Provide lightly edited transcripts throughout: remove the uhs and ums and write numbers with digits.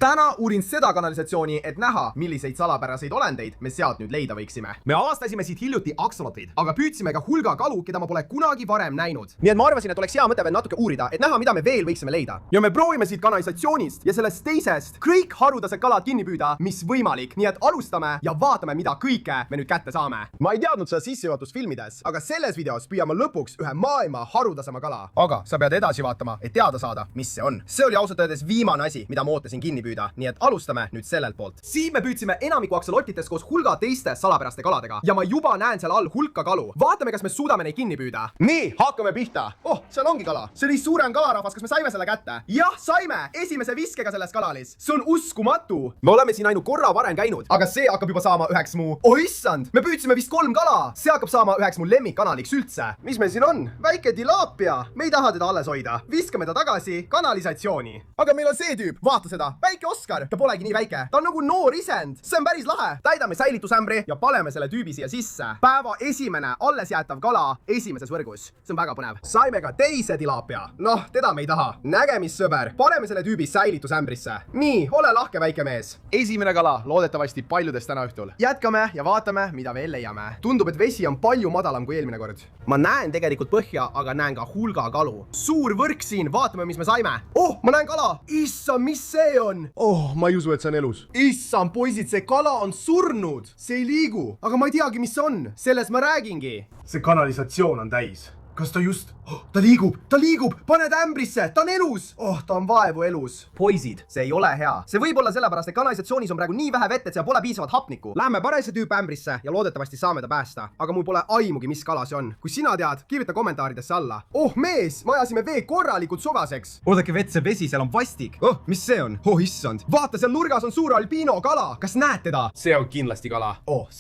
Täna uurin seda kanalisatsiooni, et näha, milliseid salapäraseid olendeid me sealt nüüd leida võiksime. Me avastasime siit hiljuti aksolotid, aga püüdsime ka hulga kalu, keda ma pole kunagi varem näinud. Nii et ma arvasin, et oleks hea mõte veel natuke uurida, et näha, mida me veel võiksime leida. Ja me proovime siit kanalisatsioonist ja sellest teisest kõik haruldased kalad kinni püüda, mis võimalik. Nii et alustame ja vaatame, mida kõike me nüüd kätte saame. Ma ei teadnud seda sissejuhatusfilmides, aga selles videos püüame lõpuks ühe maailma haruldasema kala. Aga sa pead edasi vaatama, et teada saada, mis see on. See oli ausalt öeldes viimane asi, mida ma ootasin kinni püüda, nii et alustame nüüd sellelt poolt. Siin me püüdsime enamiku aksolotitest koos hulga teiste salapäraste kaladega ja ma juba näen seal all hulka kalu. Vaatame, kas me suudame neid kinni püüda. Nii, hakkame pihta. Oh, seal ongi kala. See oli suurem kalarahvas, kas me saime selle kätte? Jah, saime! Esimese viskega selles kalalis. See on uskumatu. Me oleme siin ainult korra varem käinud, aga see hakkab juba saama üheks mu... Oh issand, me püüdsime vist 3 kala. See hakkab saama üheks mu lemmikkanaliks üldse. Mis meil siin on? Väike tilaapia. Me ei taha teda alles hoida. Viskame ta tagasi kanalisatsiooni. Aga meil on see tüüp. Vaata seda. Väike Oskar. Ta polegi nii väike. Ta on nagu noor isend. See on päris lahe. Täidame säilitusämbri ja paneme selle tüübi siia sisse. Päeva esimene allesjäetav kala esimeses võrgus. See on väga põnev. Saime ka teise tilaapia. Noh, teda me ei taha. Nägemist, sõber. Paneme selle tüübi säilitusämbrisse. Nii, ole lahke, väike mees. Esimene kala, loodetavasti paljudest täna õhtul. Jätkame ja vaatame, mida veel leiame. Tundub, et vesi on palju madalam kui eelmine kord. Ma näen tegelikult põhja, aga näen ka hulga kalu. Suur võrk siin, vaatame, mis me saime. Oh, ma näen kala. Issa, mis see on? Oh, ma ei usu, et see on elus. Issam, poisid, see kala on surnud. See ei liigu, aga ma ei teagi, mis see on. Selles ma räägingi. See kanalisatsioon on täis. Kas ta just... Oh, ta liigub, pane ta ämbrisse, ta on elus. Oh, ta on vaevu elus. Poisid, see ei ole hea. See võib olla sellepärast, et kanalisatsioonis on praegu nii vähe vett, et seal pole piisavat hapnikku. Lähme pane see tüüp ämbrisse ja loodetavasti saame ta päästa. Aga mul pole aimugi, mis kala see on. Kui sina tead, kirjuta kommentaaridesse alla. Oh, mees, ma ajasime vee korralikult sugaseks. Oodake vett, see vesi, seal on vastik. Oh, mis see on? Oh, issand. Vaata, seal nurgas on suur albiino kala. Kas näed teda? See on kindlasti kala. Oh,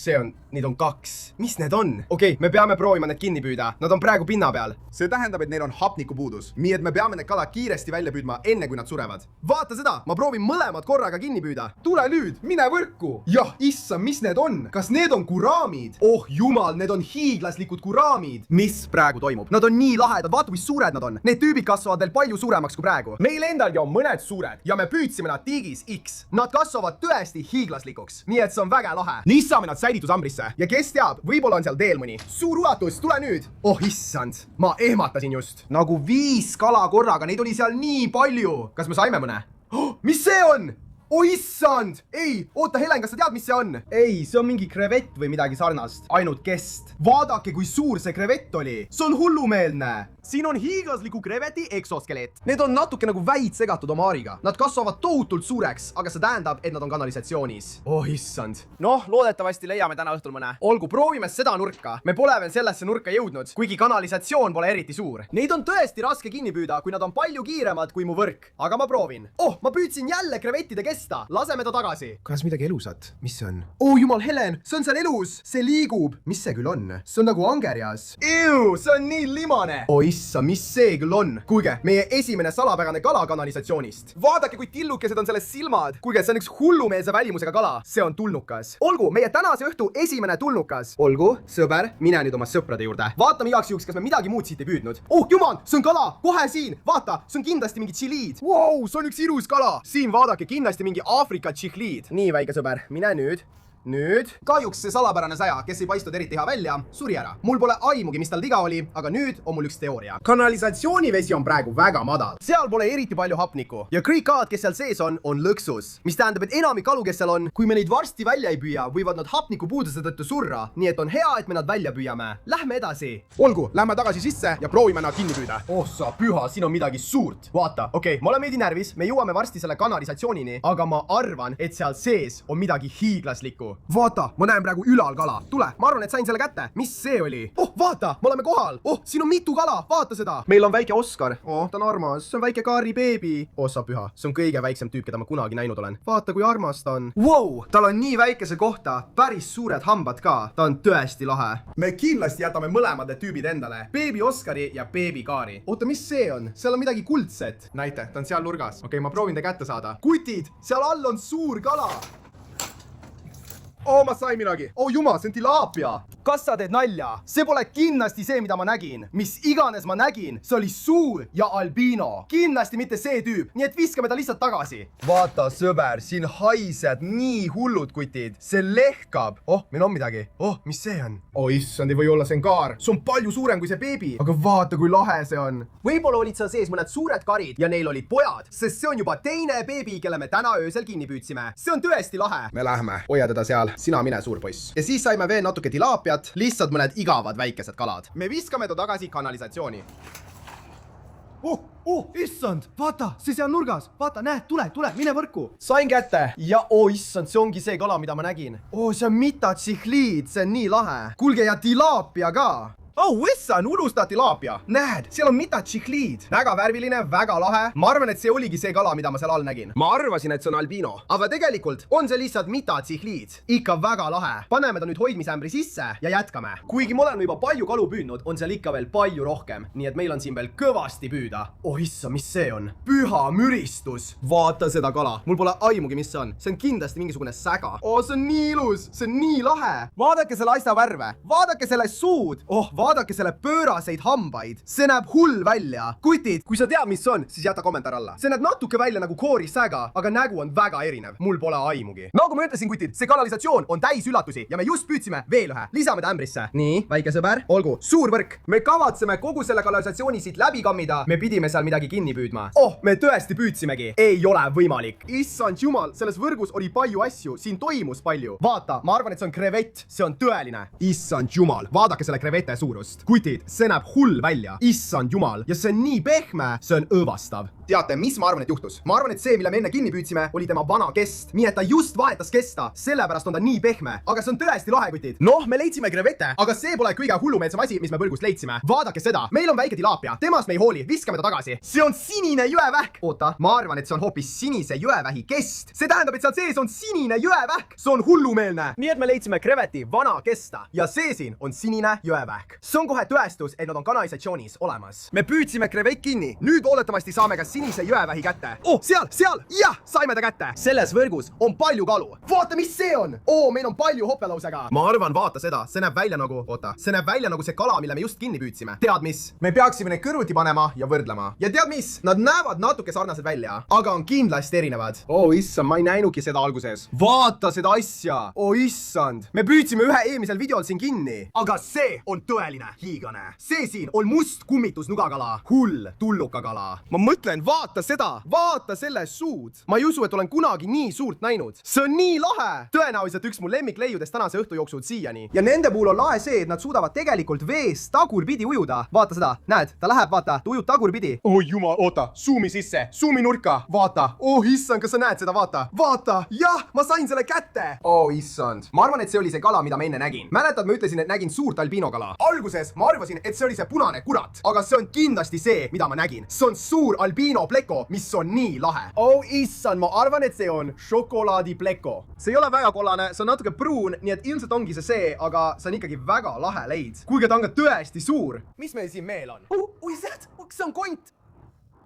neid on 2. Mis need on? Okei, me peame proovima need kinni püüda. Nad on praegu pinna peal. See tähendab, et neil on hapnikupuudus. Nii et me peame need kalad kiiresti välja püüdma, enne kui nad surevad. Vaata seda, ma proovin mõlemad korraga kinni püüda. Tule nüüd, mine võrku. Jah, issa, mis need on? Kas need on kuraamid? Oh jumal, need on hiiglaslikud kuraamid. Mis praegu toimub? Nad on nii lahedad, vaata, mis suured nad on. Need tüübid kasvavad veel palju suuremaks kui praegu. Meil endalgi on mõned suured ja me püüdsime nad tiigis X. Nad kasvavad tõesti hiiglaslikuks. Nii et see on väga lahe. Nii saame nad säilitusambrisse. Ja kes teab, võib-olla on seal teel mõni. Suur ulatus, tule nüüd. Oh issand, ma ehmatasin just. Nagu 5 kala korraga, neid oli seal nii palju. Kas me saime mõne? Oh, mis see on? Oh issand! Ei, oota Helen, kas sa tead, mis see on? Ei, see on mingi krevett või midagi sarnast. Ainult kest. Vaadake, kui suur see krevett oli. See on hullumeelne. Siin on hiiglasliku kreveti eksoskelet. Need on natuke nagu väid segatud omaariga. Nad kasvavad tohutult suureks, aga see tähendab, et nad on kanalisatsioonis. Oh issand. Noh, loodetavasti leiame täna õhtul mõne. Olgu, proovime seda nurka. Me pole veel sellesse nurka jõudnud, kuigi kanalisatsioon pole eriti suur. Neid on tõesti raske kinni püüda, kui nad on palju kiiremad kui mu võrk. Aga ma proovin. Oh, ma püüdsin jälle krevettide kesta. Laseme ta tagasi. Kas midagi elusat? Mis see on? Oh jumal, Helen, see on seal elus. See liigub. Mis see küll on? See on nagu angerjas. Ew, see on nii limane. Oh issa, mis see küll on? Kuulge, meie esimene salapärane kala kanalisatsioonist. Vaadake, kui tillukesed on selles silmad. Kuulge, see on üks hullumeelse välimusega kala. See on tulnukas. Olgu, meie tänase õhtu esimene tulnukas. Olgu, sõber, mine nüüd oma sõprade juurde. Vaatame igaks juhuks, kas me midagi muud siit ei püüdnud. Oh jumal, see on kala. Kohe siin. Vaata, see on kindlasti mingi tšiliid. Wow, see on üks ilus kala. Siin vaadake, kindlasti mingi Aafrika tšihliid. Nii, väike sõber, mine nüüd. Nüüd. Kahjuks see salapärane säja, kes ei paistnud eriti hea välja, suri ära. Mul pole aimugi, mis tal viga oli, aga nüüd on mul üks teooria. Kanalisatsioonivesi on praegu väga madal. Seal pole eriti palju hapnikku. Ja kõik kalad, kes seal sees on lõksus. Mis tähendab, et enamik kalu, kes seal on, kui me neid varsti välja ei püüa, võivad nad hapnikupuuduse tõttu surra. Nii et on hea, et me nad välja püüame. Lähme edasi. Olgu, lähme tagasi sisse ja proovime nad kinni püüda. Oh sa püha, siin on midagi suurt. Vaata, okei, ma olen veidi närvis, me jõuame varsti selle kanalisatsioonini, aga ma arvan, et seal sees on midagi hiiglaslikku. Vaata, ma näen praegu ülalkala. Tule, ma arvan, et sain selle kätte. Mis see oli? Oh, vaata, me oleme kohal. Oh, siin on mitu kala. Vaata seda. Meil on väike Oskar. Oh, ta on armas. See on väike Kaari beebi. Oh, sa püha. See on kõige väiksem tüüp, keda ma kunagi näinud olen. Vaata, kui armas ta on. Wow, tal on nii väikese kohta. Päris suured hambad ka. Ta on tõesti lahe. Me kindlasti jätame mõlemad need tüübid endale. Beebi Oskari ja beebi Kaari. Oota, mis see on? Seal on midagi kuldset. Näite, ta on seal nurgas. Okei, ma proovin ta kätte saada. Kutid, seal all on suur kala. Oh, ma sain midagi. Oh jumal, see on tilaapia. kas sa teed nalja? See pole kindlasti see, mida ma nägin. Mis iganes ma nägin, see oli suur ja albiino. Kindlasti mitte see tüüp, nii et viskame ta lihtsalt tagasi. Vaata, sõber, siin haised nii hullud kutid. See lehkab. Oh, meil on midagi. Oh, mis see on? Oh, issand, ei või olla, see on kaar. See on palju suurem kui see beebi. Aga vaata, kui lahe see on. Võib-olla olid seal sees mõned suured karid ja neil olid pojad, sest see on juba teine beebi, kelle me täna öösel kinni püüdsime. See on tõesti lahe. Me lähme. Hoia teda seal. Sina mine, suur poiss. Ja siis saime veel natuke tilaapiat, lihtsalt mõned igavad väikesed kalad. Me viskame ta tagasi kanalisatsiooni. Issand, vaata, see seal nurgas. Vaata, näed, tule, mine võrku. Sain kätte. Ja issand, see ongi see kala, mida ma nägin. See on mitatšihliid, see on nii lahe. Kuulge, ja tilaapia ka. Issand, unustad tilaapia. Näed, seal on mitatšihliid. Väga värviline, väga lahe. Ma arvan, et see oligi see kala, mida ma seal all nägin. Ma arvasin, et see on albiino. Aga tegelikult on see lihtsalt mitatšihliid. Ikka väga lahe. Paneme ta nüüd hoidmisämbri sisse ja jätkame. Kuigi ma olen juba palju kalu püüdnud, on seal ikka veel palju rohkem. Nii et meil on siin veel kõvasti püüda. Issand, mis see on? Püha müristus. Vaata seda kala. Mul pole aimugi, mis see on. See on kindlasti mingisugune säga. See on nii ilus. See on nii lahe. Vaadake selle asja värve. Vaadake selle suud. Vaadake selle pööraseid hambaid. See näeb hull välja. Kutid, kui sa tead, mis on, siis jäta kommentaar alla. See näeb natuke välja nagu koorisäga, aga nägu on väga erinev. Mul pole aimugi. Nagu ma ütlesin, kutid, see kanalisatsioon on täis üllatusi ja me just püüdsime veel ühe. Lisame ta ämbrisse. Nii, väike sõber. Olgu, suur võrk. Me kavatseme kogu selle kanalisatsiooni siit läbi kammida. Me pidime seal midagi kinni püüdma. Me tõesti püüdsimegi. Ei ole võimalik. Issand jumal, selles võrgus oli palju asju. Siin toimus palju. Vaata, ma arvan, et see on krevett. See on tõeline. Issand jumal, vaadake selle krevete suur. Kutid, see näeb hull välja. Issand jumal. Ja see on nii pehme, see on õõvastav. Teate, mis ma arvan, et juhtus? Ma arvan, et see, mille me enne kinni püüdsime, oli tema vana kest. Nii et ta just vahetas kesta. Sellepärast on ta nii pehme. Aga see on tõesti lahe, kutid. Me leidsime krevete, aga see pole kõige hullumeelsem asi, mis me võrgust leidsime. Vaadake seda. Meil on väike tilaapia. Temast me ei hooli. Viskame ta tagasi. See on sinine jõevähk. Oota, ma arvan, et see on hoopis sinise jõevähi kest. See tähendab, et seal sees on sinine jõevähk. See on hullumeelne. Nii et me leidsime kreveti vana kesta. Ja see siin on sinine jõevähk. See on kohe tõestus, et nad on kanalisatsioonis olemas. Me püüdsime krevett kinni. Nüüd oodatavasti saame ka sinise jõevähi kätte. Seal! Jah, saime ta kätte. Selles võrgus on palju kalu. Vaata, mis see on. Meil on palju hopelausega. Ma arvan, vaata seda. See näeb välja nagu, see näeb välja nagu see kala, mille me just kinni püüdsime. Tead mis? Me peaksime neid kõrvuti panema ja võrdlema. Ja tead mis? Nad näevad natuke sarnased välja, aga on kindlasti erinevad. Issand, ma ei näinudki seda alguses. Vaata seda asja. Issand. Me püüdsime ühe eelmisel videol siin kinni, aga see on tõeline hiigane. See siin on must kummitus nugakala. Hull tullukakala. Ma mõtlen, vaata seda. Vaata selle suud. Ma ei usu, et olen kunagi nii suurt näinud. See on nii lahe. Tõenäoliselt üks mu lemmikleiudest tänase õhtu jooksul siiani. Ja nende puhul on lahe see, et nad suudavad tegelikult vees tagurpidi ujuda. Vaata seda. Näed, ta läheb, vaata, ta ujub tagurpidi. Jumal, oota. Suumi sisse. Suumi nurka. Vaata. Issand, kas sa näed seda? Vaata. Vaata. Jah, ma sain selle kätte. Issand. Ma arvan, et see oli see kala, mida ma enne nägin. Mäletad, ma ütlesin, et nägin suurt albiinokala. Alguses ma arvasin, et see oli see punane kurat. Aga see on kindlasti see, mida ma nägin. See on suur albiino pleko, mis on nii lahe. Issand, ma arvan, et see on šokolaadipleko. See ei ole väga kollane, see on natuke pruun, nii et ilmselt ongi see, aga see on ikkagi väga lahe leid. Kuigi ta on ka tõesti suur. Mis meil siin meel on? See on kont.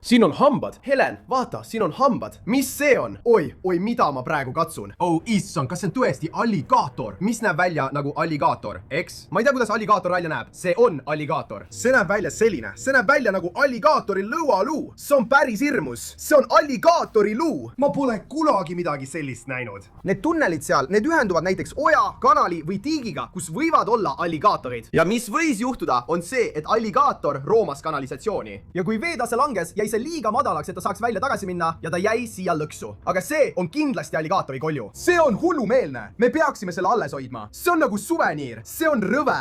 Siin on hambad. Helen, vaata, siin on hambad. Mis see on? Oi, mida ma praegu katsun? Issand, kas see on tõesti alligaator? Mis näeb välja nagu alligaator? Eks? Ma ei tea, kuidas alligaator välja näeb. See on alligaator. See näeb välja selline. See näeb välja nagu alligaatori lõualuu. See on päris hirmus. See on alligaatori luu. Ma pole kunagi midagi sellist näinud. Need tunnelid seal, need ühenduvad näiteks oja, kanali või tiigiga, kus võivad olla alligaatorid. Ja mis võis juhtuda, on see, et alligaator roomas kanalisatsiooni. Ja kui veetase langes, jäi see liiga madalaks, et ta saaks välja tagasi minna ja ta jäi siia lõksu. Aga see on kindlasti alligaatori kolju. See on hullumeelne. Me peaksime selle alles hoidma. See on nagu suveniir. See on rõve.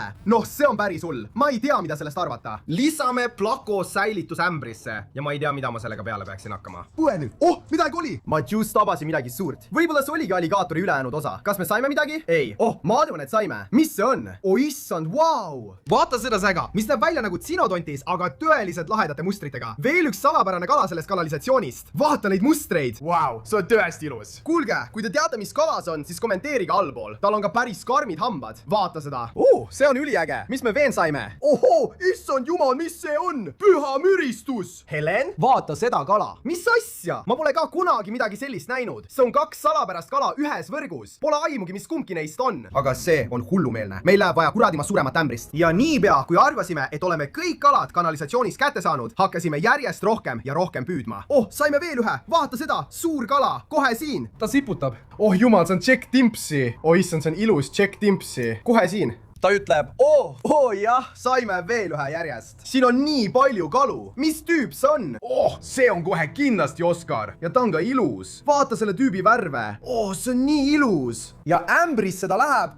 See on päris hull. Ma ei tea, mida sellest arvata. Lisame plako säilitusämbrisse ja ma ei tea, mida ma sellega peale peaksin hakkama. Põe nüüd. Midagi oli. Ma just tabasin midagi suurt. Võib-olla see oligi alligaatori ülejäänud osa. Kas me saime midagi? Ei. Ma arvan, et saime. Mis see on? Issand, vau! Vaata seda säga, mis näeb välja nagu tsinodontis, aga tõeliselt lahedate mustritega. Veel üks sama salapärane kala sellest kanalisatsioonist. Vaata neid mustreid. Vau, see on tõesti ilus. Kuulge, kui te teate, mis kala see on, siis kommenteerige allpool. Tal on ka päris karmid hambad. Vaata seda. See on üliäge. Mis me veel saime? Ohoo, issand jumal, mis see on? Püha müristus. Helen, vaata seda kala. Mis asja? Ma pole ka kunagi midagi sellist näinud. See on 2 salapärast kala ühes võrgus. Pole aimugi, mis kumbki neist on. Aga see on hullumeelne. Meil läheb vaja kuradima suuremat ämbrist. Ja niipea, kui arvasime, et oleme kõik kalad kanalisatsioonis kätte saanud, hakkasime järjest rohkem ja rohkem püüdma. Saime veel ühe. Vaata seda. Suur kala. Kohe siin. Ta siputab. Jumal, see on Jack Dempsey. Issand, see on ilus Jack Dempsey. Kohe siin. Ta ütleb, jah, saime veel ühe järjest. Siin on nii palju kalu. Mis tüüp see on? See on kohe kindlasti Oskar. Ja ta on ka ilus. Vaata selle tüübi värve. See on nii ilus. Ja ämbrisse ta läheb.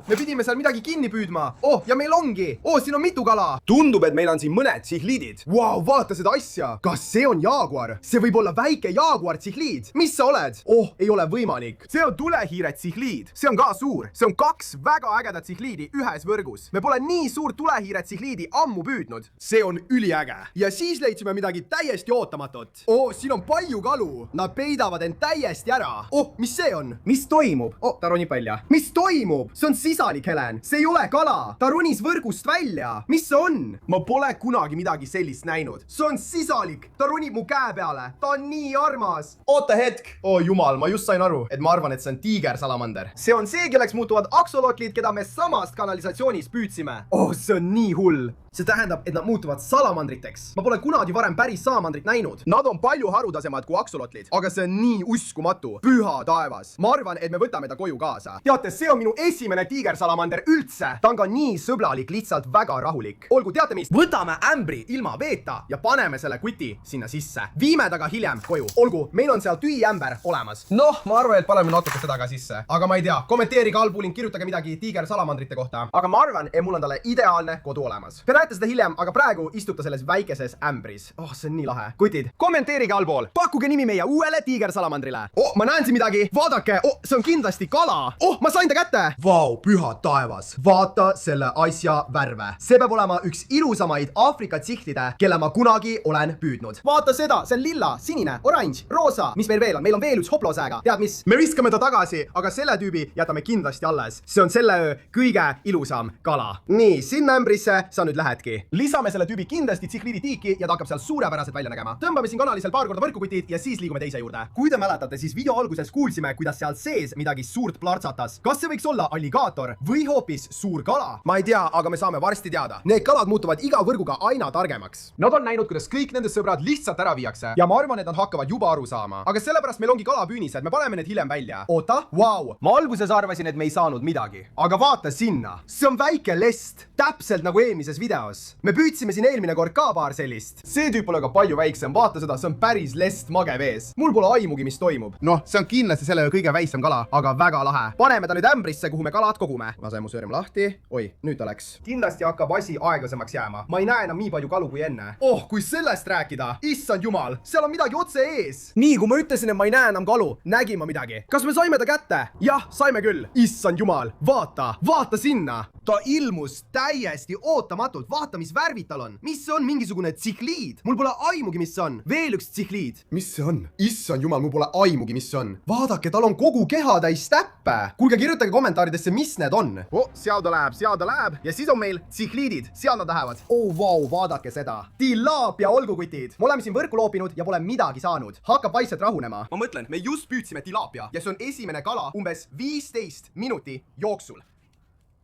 Me pidime seal midagi kinni püüdma. Ja meil ongi. Siin on mitu kala. Tundub, et meil on siin mõned tsihliidid. Vau, vaata seda asja. Kas see on jaaguar? See võib olla väike jaaguar tsihliid. Mis sa oled? Ei ole võimalik. See on tulehiire tsihliid. See on ka suur. See on 2 väga ägedat tsihliidi ühes võrgus. Me pole nii suurt tulehiiret tsihliidi ammu püüdnud. See on üliäge. Ja siis leidsime midagi täiesti ootamatut. Siin on palju kalu. Nad peidavad end täiesti ära. Mis see on? Mis toimub? Ta ronib välja. Mis toimub? See on sisalik, Helen. See ei ole kala. Ta ronis võrgust välja. Mis see on? Ma pole kunagi midagi sellist näinud. See on sisalik. Ta ronib mu käe peale. Ta on nii armas. Oota hetk. Jumal, ma just sain aru, et ma arvan, et see on tiigersalamander. See on see, kelleks muutuvad aksolotlid, keda me samast kanalisatsioonis püüdsime. See on nii hull. See tähendab, et nad muutuvad salamandriteks. Ma pole kunagi varem päris salamandrit näinud. Nad on palju harudasemad kui aksolotlid, aga see on nii uskumatu. Püha taevas. Ma arvan, et me võtame ta koju kaasa. Teate, see on minu esimene tiigersalamander üldse. Ta on ka nii sõbralik, lihtsalt väga rahulik. Olgu, teate mis? Võtame ämbri ilma veeta ja paneme selle kuti sinna sisse. Viime ta ka hiljem koju. Olgu, meil on seal tüiämber olemas. Ma arvan, et paneme natuke seda ka sisse. Aga ma ei tea, kommenteerige allpool ning kirjutage midagi tiigersalamandrite kohta. Aga ma arvan, et mul on talle ideaalne kodu olemas. Näete seda hiljem, aga praegu istub ta selles väikeses ämbris. See on nii lahe. Kutid, kommenteerige allpool. Pakkuge nimi meie uuele tiigersalamandrile. Ma näen siin midagi. Vaadake. See on kindlasti kala. Ma sain ta kätte. Vau, püha taevas. Vaata selle asja värve. See peab olema üks ilusamaid Aafrika tsihtlide, kelle ma kunagi olen püüdnud. Vaata seda. See on lilla, sinine, oranž, roosa. Mis meil veel on? Meil on veel üks hoplosääga. Tead mis? Me viskame ta tagasi, aga selle tüübi jätame kindlasti alles. See on selle öö kõige ilusam kala. Nii, sinna ämbrisse sa nüüd lähed. Lisame selle tüübi kindlasti tsihliidi tiiki ja ta hakkab seal suurepäraselt välja nägema. Tõmbame siin kanalisel paar korda võrkukutid ja siis liigume teise juurde. Kui te mäletate, siis video alguses kuulsime, kuidas seal sees midagi suurt plartsatas. Kas see võiks olla alligaator või hoopis suur kala? Ma ei tea, aga me saame varsti teada. Need kalad muutuvad iga võrguga aina targemaks. Nad on näinud, kuidas kõik nende sõbrad lihtsalt ära viiakse ja ma arvan, et nad hakkavad juba aru saama. Aga sellepärast meil ongi kalapüünised, me paneme need hiljem välja. Oota, vau! Ma alguses arvasin, et me ei saanud midagi. Aga vaata sinna. See on väike lest, täpselt nagu eelmises videos. Me püüdsime siin eelmine kord ka paar sellist. See tüüp pole ka palju väiksem, vaata seda, see on päris lest mage vees. Mul pole aimugi, mis toimub. See on kindlasti selle kõige väiksem kala, aga väga lahe. Paneme ta nüüd ämbrisse, kuhu me kalad kogume. Lase mu sõrm lahti. Nüüd ta läks. Kindlasti hakkab asi aeglasemaks jääma. Ma ei näe enam nii palju kalu kui enne. Kui sellest rääkida. Issand jumal, seal on midagi otse ees. Nii, kui ma ütlesin, et ma ei näe enam kalu, nägin ma midagi. Kas me saime ta kätte? Jah, saime küll. Issand jumal, vaata sinna. Ta ilmus täiesti ootamatult. Vaata, mis värvid tal on. Mis see on? Mingisugune tsihliid. Mul pole aimugi, mis see on. Veel üks tsihliid. Mis see on? Issand jumal, mul pole aimugi, mis see on. Vaadake, tal on kogu keha täis täppe. Kuulge, kirjutage kommentaaridesse, mis need on. Seal ta läheb. Ja siis on meil tsihliidid. Seal nad lähevad. Vau, vaadake seda. Tilaapia, olgu kutid. Me oleme siin võrku loopinud ja pole midagi saanud. Hakkab vaikselt rahunema. Ma mõtlen, me just püüdsime tilaapia ja see on esimene kala umbes 15 minuti jooksul.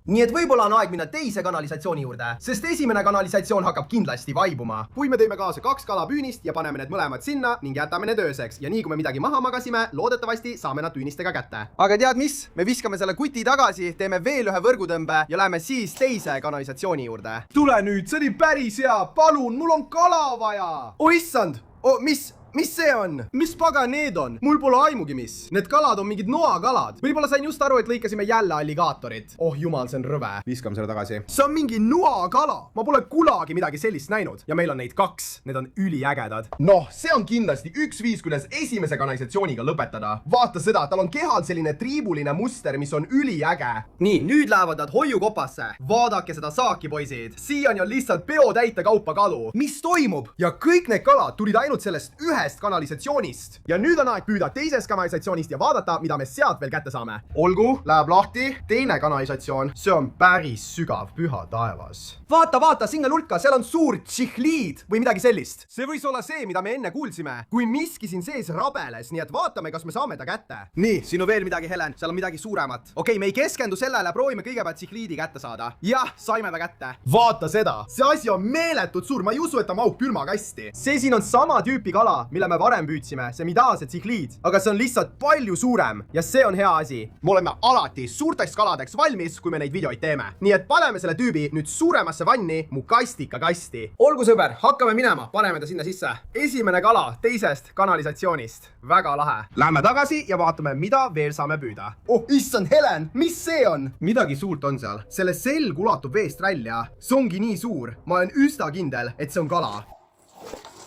Nii et võib-olla on aeg minna teise kanalisatsiooni juurde, sest esimene kanalisatsioon hakkab kindlasti vaibuma. Kui me tõime kaasa 2 kalapüünist ja paneme need mõlemad sinna ning jätame need ööseks ja nii kui me midagi maha magasime, loodetavasti saame nad püünistega kätte. Aga tead mis? Me viskame selle kuti tagasi, teeme veel ühe võrgutõmbe ja läheme siis teise kanalisatsiooni juurde. Tule nüüd, see oli päris hea. Palun, mul on kala vaja. Issand! Mis? mis see on? Mis pagan need on? Mul pole aimugi, mis. Need kalad on mingid noakalad. Võib-olla sain just aru, et lõikasime jälle alligaatorit. Oh jumal, see on rõve. Viskame selle tagasi. See on mingi noakala. Ma pole kunagi midagi sellist näinud. Ja meil on neid 2. Need on üliägedad. Noh, see on kindlasti üks viis, kuidas esimese kanalisatsiooniga lõpetada. Vaata seda, tal on kehal selline triibuline muster, mis on üliäge. Nii, nüüd lähevad nad hoiukopasse. Vaadake seda saaki, poisid. Siiani on lihtsalt peotäite kaupa kalu. Mis toimub? Ja kõik need kalad tulid ainult sellest ühest kanalisatsioonist. Ja nüüd on aeg püüda teisest kanalisatsioonist ja vaadata, mida me sealt veel kätte saame. Olgu, läheb lahti. Teine kanalisatsioon. See on päris sügav, püha taevas. Vaata, sinna nurka, seal on suur tšihliid või midagi sellist. See võis olla see, mida me enne kuulsime. Kui miski siin sees rabeles, nii et vaatame, kas me saame ta kätte. Nii, siin on veel midagi, Helen. Seal on midagi suuremat. Okei, me ei keskendu sellele, proovime kõigepealt tšihliidi kätte saada. Jah, saime ta kätte. Vaata seda. See asi on meeletult suur. Ma ei usu, et ta mahub külmakasti. See siin on sama tüüpi kala, mille me varem püüdsime. See midase tšihliid. Aga see on lihtsalt palju suurem. Ja see on hea asi. Me oleme alati suurteks kaladeks valmis, kui me neid videoid teeme. Nii et paneme selle tüübi nüüd suuremasse vanni mu kastika kasti. Olgu sõber, hakkame minema, paneme ta sinna sisse. Esimene kala teisest kanalisatsioonist. Väga lahe. Lähme tagasi ja vaatame, mida veel saame püüda. Oh, issand, Helen, mis see on? Midagi suurt on seal. Selle selg ulatub veest välja. See ongi nii suur. Ma olen üsna kindel, et see on kala.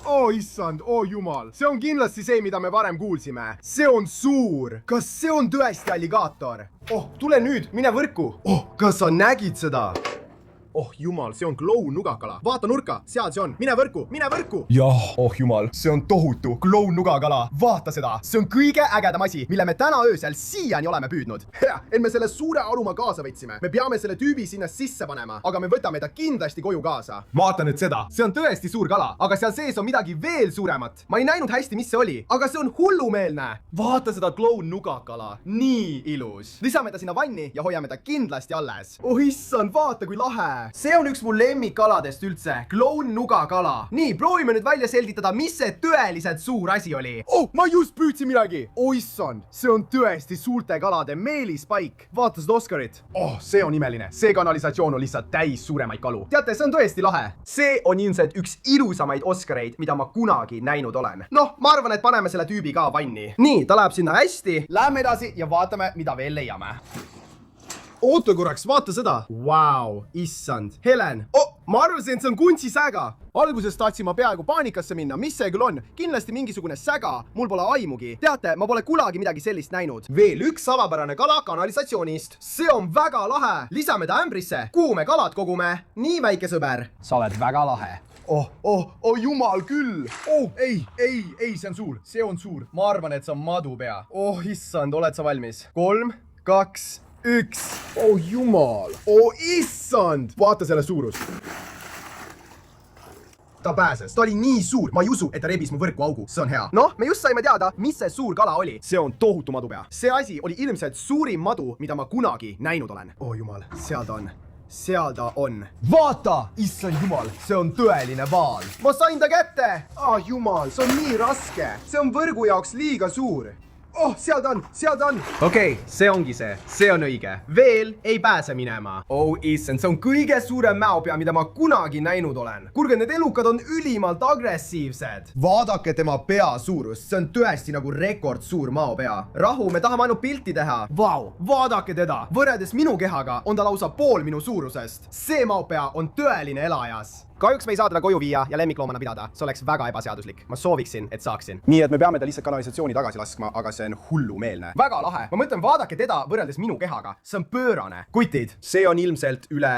Oh issand, oh jumal, see on kindlasti see, mida me varem kuulsime. See on suur. Kas see on tõesti alligaator? Oh, tule nüüd, mine võrku. Oh, kas sa nägid seda? Oh jumal, see on kloun-nugakala. Vaata nurka, seal see on. Mine võrku, mine võrku. Jah, oh jumal, see on tohutu kloun-nugakala. Vaata seda, see on kõige ägedam asi, mille me täna öösel siiani oleme püüdnud. Et me selle suure aruma kaasa võtsime. Me peame selle tüübi sinna sisse panema, aga me võtame ta kindlasti koju kaasa. Vaata nüüd seda, see on tõesti suur kala, aga seal sees on midagi veel suuremat. Ma ei näinud hästi, mis see oli, aga see on hullumeelne. Vaata seda kloun-nugakala, nii ilus. Lisame ta sinna vanni ja hoiame ta kindlasti alles. Oh issand, vaata kui lahe. See on üks mu lemmikkaladest üldse, kloun-nugakala. Nii, proovime nüüd välja selgitada, mis see tõeliselt suur asi oli. Oh, ma just püüdsin midagi. Oh issand, see on tõesti suurte kalade meelispaik. Vaata seda Oscarit. Oh, see on imeline. See kanalisatsioon on lihtsalt täis suuremaid kalu. Teate, see on tõesti lahe. See on ilmselt üks ilusamaid Oscareid, mida ma kunagi näinud olen. Noh, ma arvan, et paneme selle tüübi ka vanni. Nii, ta läheb sinna hästi. Läheme edasi ja vaatame, mida veel leiame. Oota korraks, vaata seda. Vau, issand. Helen, ma arvasin, et see on kuntsisäga. Alguses tahtsin ma peaaegu paanikasse minna. Mis see küll on? Kindlasti mingisugune säga. Mul pole aimugi. Teate, ma pole kunagi midagi sellist näinud. Veel üks avapärane kala kanalisatsioonist. See on väga lahe. Lisame ta ämbrisse. Kuhu me kalad kogume? Nii, väike sõber. Sa oled väga lahe. Oh, jumal küll. Oh, ei, see on suur. See on suur. Ma arvan, et see on madupea. Oh, issand, oled sa valmis? 3, 2, 1. Oh jumal. Oh issand. Vaata selle suurus. Ta pääses. Ta oli nii suur. Ma ei usu, et ta rebis mu võrku augu. See on hea. Noh, me just saime teada, mis see suur kala oli. See on tohutu madupea. See asi oli ilmselt suurim madu, mida ma kunagi näinud olen. Oh jumal, seal ta on. Seal ta on. Vaata! Issand jumal, see on tõeline vaal. Ma sain ta kätte! Jumal, see on nii raske. See on võrgu jaoks liiga suur. Oh, seal ta on. Okei, see ongi see. See on õige. Veel ei pääse minema. Oh, issand, see on kõige suurem mäopea, mida ma kunagi näinud olen. Kurge, need elukad on ülimalt agressiivsed. Vaadake tema pea suurust. See on tõesti nagu rekordsuur maopea. Rahu, me tahame ainult pilti teha. Vau, vaadake teda. Võrreldes minu kehaga on ta lausa pool minu suurusest. See maopea on tõeline elajas. Kahjuks me ei saa teda koju viia ja lemmikloomana pidada. See oleks väga ebaseaduslik. Ma sooviksin, et saaksin. Nii et me peame ta lihtsalt kanalisatsiooni tagasi laskma, aga see on hullumeelne. Väga lahe. Ma mõtlen, vaadake teda võrreldes minu kehaga. See on pöörane. Kutid, see on ilmselt üle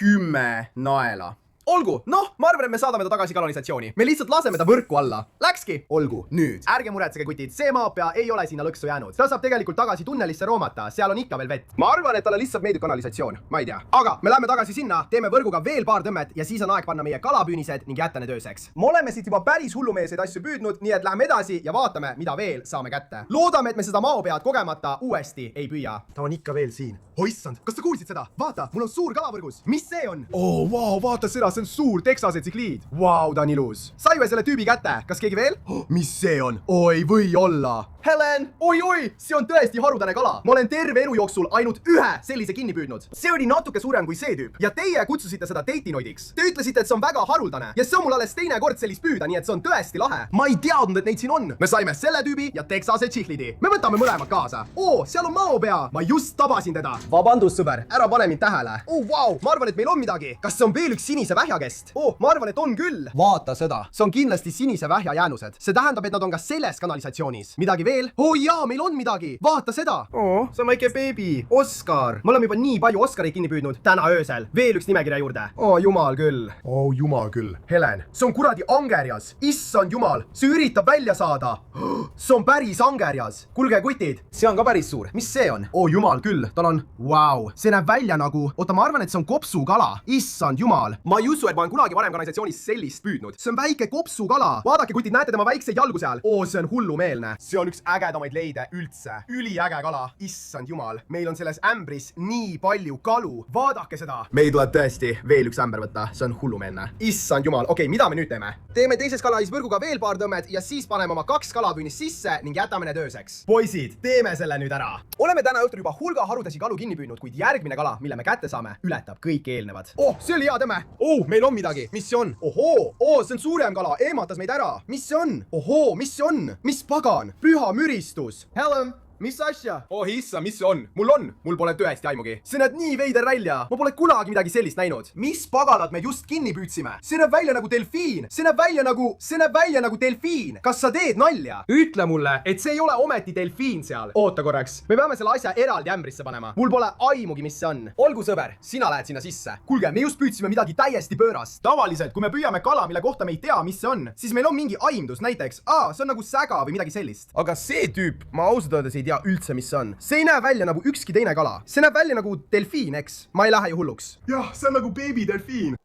10 naela. Olgu, noh, ma arvan, et me saadame ta tagasi kanalisatsiooni. Me lihtsalt laseme ta võrku alla. Läkski? Olgu, nüüd. Ärge muretsege, kutid, see maapea ei ole sinna lõksu jäänud. Ta saab tegelikult tagasi tunnelisse roomata, seal on ikka veel vett. Ma arvan, et talle lihtsalt meeldib kanalisatsioon. Ma ei tea. Aga me läheme tagasi sinna, teeme võrguga veel paar tõmmet ja siis on aeg panna meie kalapüünised ning jätta need ööseks. Me oleme siit juba päris hullumeelseid asju püüdnud, nii et läheme edasi ja vaatame, mida veel saame kätte. Loodame, et me seda maopead kogemata uuesti ei püüa. Ta on ikka veel siin. Oh issand, kas sa kuulsid seda? Vaata, mul on suur kalavõrgus. Mis see on? Oh, vau, vaata seda, see on suur Texase tsikliid. Vau, ta on ilus. Saime selle tüübi kätte. Kas keegi veel? Mis see on? Ei või olla. Helen, oi, see on tõesti harudane kala. Ma olen terve elu jooksul ainult ühe sellise kinni püüdnud. See oli natuke suurem kui see tüüp. Ja teie kutsusite seda deitinoidiks. Te ütlesite, et see on väga haruldane. Ja see on mul alles teine kord sellist püüda, nii et see on tõesti lahe. Ma ei teadnud, et neid siin on. Me saime selle tüübi ja Texase tšihlidi. Me võtame mõlemad kaasa. Seal on maopea. Ma just tabasin teda. Vabandust, sõber, ära pane mind tähele. Vau, ma arvan, et meil on midagi. Kas see on veel üks sinise vähjakest? Ma arvan, et on küll. Vaata seda. See on kindlasti sinise vähja jäänused. See tähendab, et nad on ka selles kanalisatsioonis. Midagi veel? Jaa, meil on midagi. Vaata seda. See on väike beebi. Oskar. Me oleme juba nii palju Oskareid kinni püüdnud. Täna öösel. Veel üks nimekirja juurde. Jumal küll. Helen, see on kuradi angerjas. Issand jumal, see üritab välja saada. See on päris angerjas. Kuulge, kutid, see on ka päris suur. Mis see on? Jumal küll, tal on, vau, see näeb välja nagu, ma arvan, et see on kopsukala. Issand jumal. Ma ei usu, et ma olen kunagi varem kanalisatsioonis sellist püüdnud. See on väike kopsukala. Vaadake, kutid, näete tema väikseid jalgu seal? See on hullumeelne. See on üks ägedamaid leide üldse. Üliäge kala. Issand jumal. Meil on selles ämbris nii palju kalu. Vaadake seda. Meil tuleb tõesti veel üks ämber võtta. See on hullumeelne. Issand jumal. Okei, mida me nüüd teeme? Teeme teises kanalisvõrguga veel paar tõmmed ja siis paneme oma 2 kalapüünist sisse ning jätame need ööseks. Poisid, teeme selle nüüd ära. Oleme täna õhtul juba hulga harudasi kalu kinni püüdnud, kuid järgmine kala, mille me kätte saame, ületab kõik eelnevad. See oli hea tõmme. Meil on midagi. Mis see on? See on suurem kala. Eematas meid ära. Mis see on? Mis see on? Mis pagan? Püha müristus. Helen, mis asja? Issa, mis see on? Mul pole tõesti aimugi. See näeb nii veider välja. Ma pole kunagi midagi sellist näinud. Mis paganad me just kinni püüdsime? See näeb välja nagu delfiin. See näeb välja nagu delfiin. Kas sa teed nalja? Ütle mulle, et see ei ole ometi delfiin seal. Oota korraks. Me peame selle asja eraldi ämbrisse panema. Mul pole aimugi, mis see on. Olgu, sõber, sina lähed sinna sisse. Kuulge, me just püüdsime midagi täiesti pöörast. Tavaliselt, kui me püüame kala, mille kohta me ei tea, mis see on, siis meil on mingi aimdus, näiteks, see on nagu säga või midagi sellist. Aga see tüüp, ma ausalt öeldes ei tea üldse, mis see on. See ei näe välja nagu ükski teine kala. See näeb välja nagu delfiin, eks? Ma ei lähe ju hulluks. Jah, see on nagu beebi delfiin.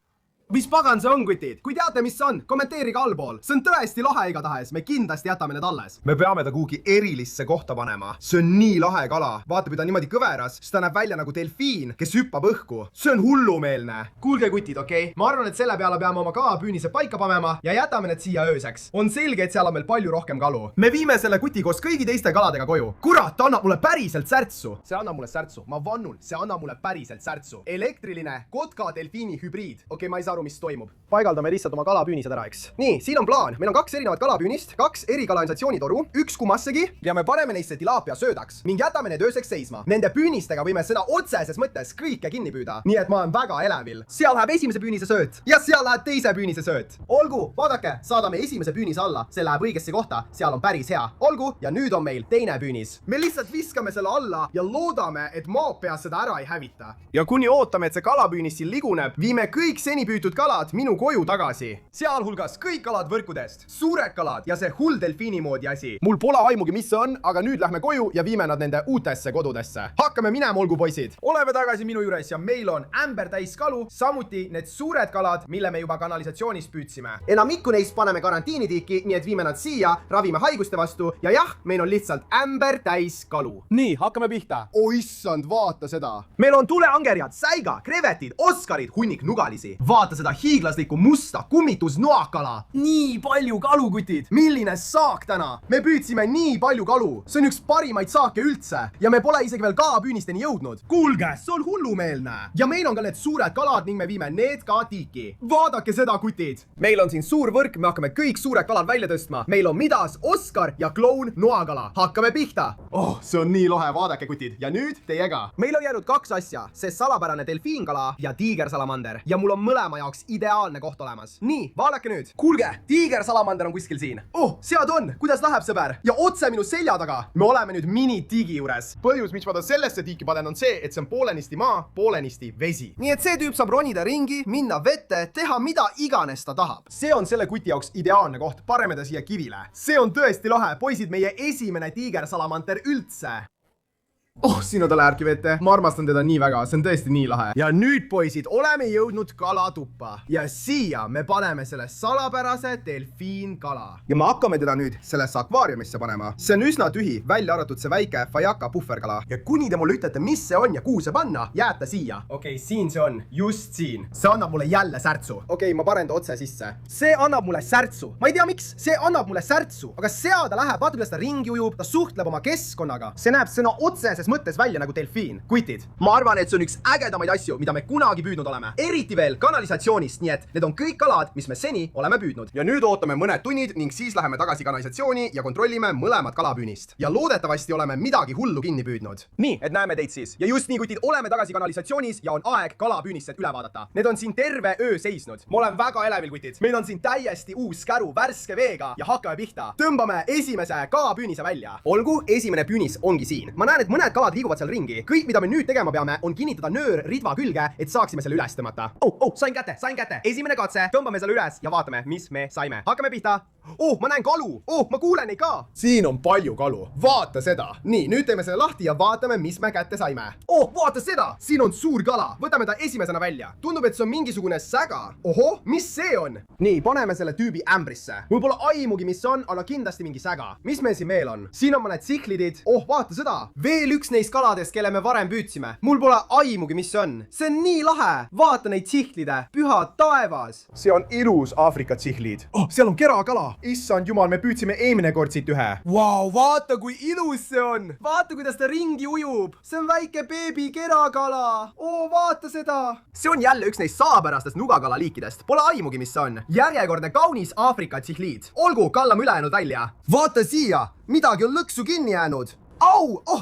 Mis pagan see on, kutid? Kui teate, mis see on, kommenteerige allpool. See on tõesti lahe igatahes. Me kindlasti jätame need alles. Me peame ta kuhugi erilisse kohta panema. See on nii lahe kala. Vaata, kui ta niimoodi kõveras, siis ta näeb välja nagu delfiin, kes hüppab õhku. See on hullumeelne. Kuulge, kutid, okei? Ma arvan, et selle peale peame oma kalapüünise paika panema ja jätame need siia ööseks. On selge, et seal on meil palju rohkem kalu. Me viime selle kuti koos kõigi teiste kaladega koju. Kurat, ta annab mulle päriselt särtsu. See annab mulle särtsu. Ma vannun, see annab mulle päriselt särtsu. Elektriline kotka-delfiini hübriid. Okei, ma ei saa aru, mis toimub. Paigaldame lihtsalt oma kalapüünised ära, eks. Nii, siin on plaan. Meil on 2 erinevat kalapüünist, 2 erikanalisatsioonitoru, 1 kumassegi ja me paneme neisse tilaapia söödaks ning jätame need ööseks seisma. Nende püünistega võime sõna otseses mõttes kõike kinni püüda. Nii et ma olen väga elevil. Seal läheb esimese püünise sööt ja seal läheb teise püünise sööt. Olgu, vaadake, saadame esimese püünise alla. See läheb õigesse kohta. Seal on päris hea. Olgu, ja nüüd on meil teine püünis. Me lihtsalt viskame selle alla ja loodame, et maapeas seda ära ei hävita. Ja kuni ootame, et see kalapüünis siin liguneb, viime kõik seni püütud kalad minu koju tagasi. Sealhulgas kõik kalad võrkudest, suured kalad ja see hull delfiini moodi asi. Mul pole aimugi, mis see on, aga nüüd lähme koju ja viime nad nende uutesse kodudesse. Hakkame minema, olgu poisid. Oleme tagasi minu juures ja meil on ämber täis kalu, samuti need suured kalad, mille me juba kanalisatsioonis püüdsime. Enamikku neist paneme karantiinitiiki, nii et viime nad siia, ravime haiguste vastu ja jah, meil on lihtsalt ämber täis kalu. Nii, hakkame pihta. Issand, vaata seda. Meil on tuleangerjad, säiga, krevetid, oskarid, hunnik nugalisi. Vaata seda hiiglaslikku musta kummitusnoakala. Nii palju kalu, kutid. Milline saak täna. Me püüdsime nii palju kalu. See on üks parimaid saake üldse. Ja me pole isegi veel kalapüünisteni jõudnud. Kuulge, see on hullumeelne. Ja meil on ka need suured kalad ning me viime need ka tiiki. Vaadake seda, kutid. Meil on siin suur võrk, me hakkame kõik suured kalad välja tõstma. Meil on Midas, Oskar ja kloun noakala. Hakkame pihta. See on nii lahe, vaadake, kutid. Ja nüüd teiega. Meil on jäänud 2 asja. See salapärane delfiinkala ja tiigersalamander. Ja mul on mõlema jaoks ideaalne koht olemas. Nii, vaadake nüüd. Kuulge, tiigersalamander on kuskil siin. Seal ta on. Kuidas läheb, sõber? Ja otse minu selja taga. Me oleme nüüd mini-tiigi juures. Põhjus, miks ma ta sellesse tiiki panen, on see, et see on poolenisti maa, poolenisti vesi. Nii et see tüüp saab ronida ringi, minna vette, teha mida iganes ta tahab. See on selle kuti jaoks ideaalne koht. Paneme ta siia kivile. See on tõesti lahe. Poisid, meie esimene tiigersalamander üldse. oh, sinu ta lähebki vette. Ma armastan teda nii väga, see on tõesti nii lahe. Ja nüüd, poisid, oleme jõudnud kalatuppa. Ja siia me paneme selle salapärase delfiinkala. Ja me hakkame teda nüüd sellesse akvaariumisse panema. See on üsna tühi, välja arvatud see väike Fajaka puhverkala. Ja kuni te mulle ütlete, mis see on ja kuhu see panna, jääte siia. Okei, siin see on. Just siin. See annab mulle jälle särtsu. Okei, ma panen ta otse sisse. See annab mulle särtsu. Ma ei tea, miks. See annab mulle särtsu. Aga sea ta läheb, vaata, kuidas ta ringi ujub, ta suhtleb oma keskkonnaga. See näeb sõna otseses mõttes välja nagu delfiin. Kutid, ma arvan, et see on üks ägedamaid asju, mida me kunagi püüdnud oleme. Eriti veel kanalisatsioonist, nii et need on kõik kalad, mis me seni oleme püüdnud. Ja nüüd ootame mõned tunnid ning siis läheme tagasi kanalisatsiooni ja kontrollime mõlemad kalapüünist. Ja loodetavasti oleme midagi hullu kinni püüdnud. Nii, et näeme teid siis. Ja just nii, kutid, oleme tagasi kanalisatsioonis ja on aeg kalapüünised üle vaadata. Need on siin terve öö seisnud. Ma olen väga elevil, kutid. Meil on siin täiesti uus käru värske veega ja hakkame pihta. Tõmbame esimese kalapüünise välja. Olgu, esimene püünis ongi siin. Ma näen, et mõned kalad liiguvad seal ringi. Kõik, mida me nüüd tegema peame, on kinnitada nöör ridva külge, et saaksime selle üles tõmmata. Sain kätte. Esimene katse. Tõmbame selle üles ja vaatame, mis me saime. Hakkame pihta. Ma näen kalu. Ma kuulen neid ka. Siin on palju kalu. Vaata seda. Nii, nüüd teeme selle lahti ja vaatame, mis me kätte saime. Vaata seda. Siin on suur kala. Võtame ta esimesena välja. Tundub, et see on mingisugune säga. Ohoh, mis see on? Nii, paneme selle tüübi ämbrisse. Mul pole aimugi, mis on, aga kindlasti mingi säga. Mis meil siin veel on? Siin on mõned tsikhlidid. Vaata seda. Veel üks neist kaladest, kelle me varem püüdsime. Mul pole aimugi, mis see on. See on nii lahe. Vaata neid tsikhlide. Püha taevas. See on ilus Aafrika tsikhlid. Seal on kerakala. Issand jumal, me püüdsime eelmine kord siit ühe. Vau, vaata kui ilus see on. Vaata, kuidas ta ringi ujub. See on väike beebi kerakala. Vaata seda. See on jälle üks neist salapärastest nugakala liikidest. Pole aimugi, mis see on. Järjekordne kaunis Aafrika tsikhlid. Olgu, kallame ülejäänud välja. Vaata siia. Midagi on lõksu kinni jäänud.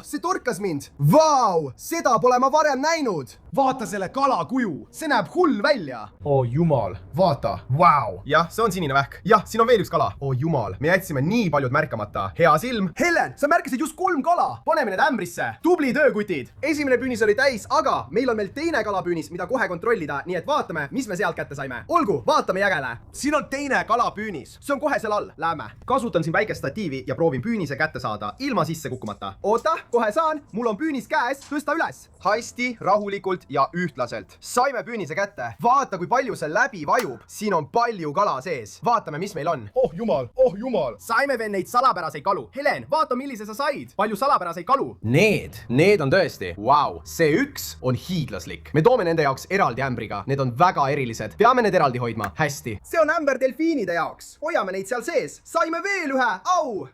See torkas mind. Vau, seda pole ma varem näinud. Vaata selle kala kuju. See näeb hull välja. Jumal, vaata. Vau. Jah, see on sinine vähk. Jah, siin on veel üks kala. Jumal, me jätsime nii paljud märkamata. Hea silm. Helen, sa märkasid just 3 kala. Paneme need ämbrisse. Tubli töö, kutid. Esimene püünis oli täis, aga meil on veel teine kalapüünis, mida kohe kontrollida, nii et vaatame, mis me sealt kätte saime. Olgu, vaatame jägele. Siin on teine kalapüünis. See on kohe seal all. Läheme. Kasutan siin väikest statiivi ja proovin püünise kätte saada ilma sisse kukkumata. Oota, kohe saan. Mul on püünis käes. Tõsta üles. Hästi, rahulikult ja ühtlaselt. Saime püünise kätte. Vaata, kui palju see läbi vajub. Siin on palju kala sees. Vaatame, mis meil on. Jumal. Saime veel neid salapäraseid kalu. Helen, vaata, millise sa said. Palju salapäraseid kalu. Need on tõesti. Vau, see üks on hiiglaslik. Me toome nende jaoks eraldi ämbriga. Need on väga erilised. Peame need eraldi hoidma. Hästi. See on ämber delfiinide jaoks. Hoiame neid seal sees. Saime veel ühe.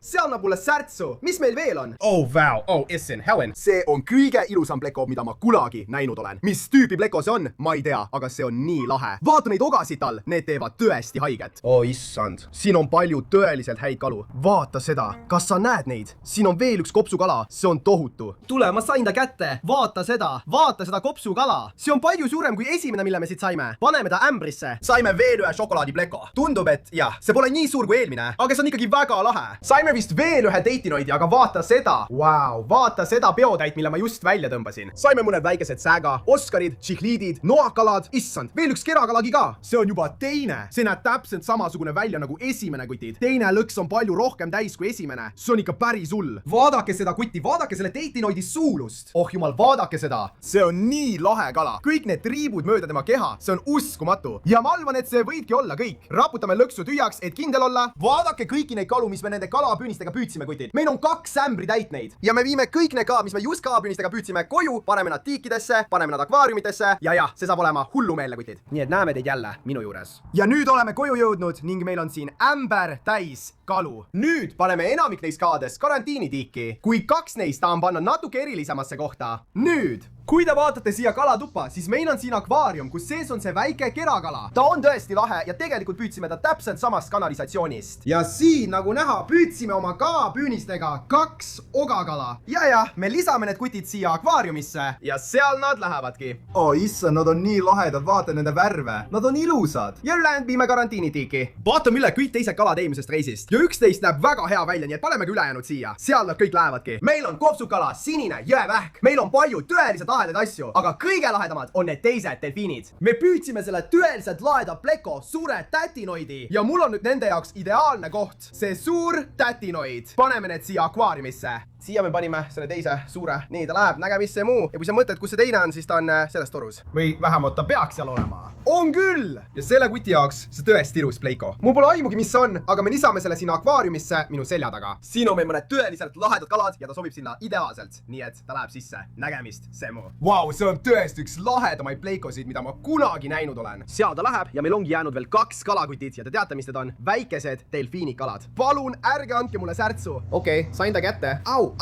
See annab mulle särtsu. Mis meil veel on? Vau, Essen, Helen. See on kõige ilusam pleko, mida ma kunagi näinud olen. Mis tüüpi pleko see on? Ma ei tea, aga see on nii lahe. Vaata neid ogasid tal. Need teevad tõesti haiget. Issand. Siin on palju tõeliselt häid kalu. Vaata seda. Kas sa näed neid? Siin on veel üks kopsukala. See on tohutu. Tule, ma sain ta kätte. Vaata seda kopsukala. See on palju suurem kui esimene, mille me siit saime. Paneme ta ämbrisse. Saime veel ühe šokolaadipleko. Tundub, et jah, see pole nii suur kui eelmine, aga see on ikkagi väga lahe. Saime vist veel ühe deitinoidi, aga vaata seda. Vaata seda peotäit, mille ma just välja tõmbasin. Saime mõned väikesed säga, oskarid, tšihliidid, noakalad. Issand, veel üks kerakalagi ka. See on juba teine. See näeb täpselt samasugune välja nagu esimene, kutid. Teine lõks on palju rohkem täis kui esimene. See on ikka päris hull. Vaadake seda, kuti, vaadake selle deitinoidi suulust. Jumal, vaadake seda. See on nii lahe kala. Kõik need triibud mööda tema keha. See on uskumatu. Ja ma arvan, et see võibki olla kõik. Raputame lõksu tühjaks, et kindel olla. Vaadake kõiki neid kalu, mis me nende kalapüünistega püüdsime, kutid. Meil on 2 ämbri täit neid. Ja me viime kõik need kalad, mis me just kalapüünistega püüdsime koju, paneme nad tiikidesse, paneme nad akvaariumitesse ja see saab olema hullumeelne, kutid. Nii et näeme teid jälle minu juures. Ja nüüd oleme koju jõudnud ning meil on siin ämber täis kalu. Nüüd paneme enamik neist kaladest karantiinitiiki, kui 2 neist tahan panna natuke erilisemasse kohta. Nüüd! Kui te vaatate siia kalatuppa, siis meil on siin akvaarium, kus sees on see väike kerakala. Ta on tõesti lahe ja tegelikult püüdsime ta täpselt samast kanalisatsioonist. Ja siin, nagu näha, püüdsime oma kalapüünistega 2 ogakala. Ja, me lisame need kutid siia akvaariumisse ja seal nad lähevadki. Issand, nad on nii lahedad, vaata nende värve. Nad on ilusad. Ja ülejäänud viime karantiinitiiki. Vaatame üle kõik teised kalad eelmisest reisist. Ja üks teist näeb väga hea välja, nii et panemegi ülejäänud siia. Seal nad kõik lähevadki. Meil on kopsukala, sinine, jõevähk. Meil on palju tõeliselt lahedaid asju, aga kõige lahedamad on need teised delfiinid. Me püüdsime selle tõeliselt laheda pleko, suure tätinoidi ja mul on nüüd nende jaoks ideaalne koht. See suur tätinoid. Paneme need siia akvaariumisse. siia me panime selle teise suure. Nii, ta läheb nägemisse muu. Ja kui sa mõtled, kus see teine on, siis ta on selles torus. Või vähemalt ta peaks seal olema. On küll! Ja selle kuti jaoks see tõesti ilus pleiko. Mul pole aimugi, mis see on, aga me lisame selle sinna akvaariumisse minu selja taga. Siin on meil mõned tõeliselt lahedad kalad ja ta sobib sinna ideaalselt. Nii et ta läheb sisse. Nägemist, Semu. Vau, see on tõesti üks lahedamaid pleikosid, mida ma kunagi näinud olen. Seal ta läheb ja meil ongi jäänud veel 2 kalakutit ja te teate, mis need on? Väikesed delfiinikalad. Palun ärge andke mulle särtsu. Okei, sain ta kätte. Au!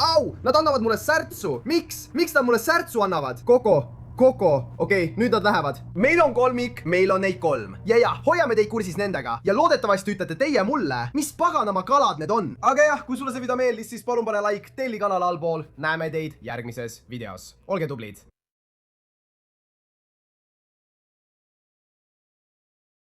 Nad annavad mulle särtsu. Miks nad mulle särtsu annavad? Koko. Okei, nüüd nad lähevad. Meil on kolmik, meil on neid 3. Ja, hoiame teid kursis nendega. Ja loodetavasti ütlete teie mulle, mis paganama kalad need on. Aga jah, kui sulle see video meeldis, siis palun pane like, telli kanal allpool. Näeme teid järgmises videos. Olge tublid.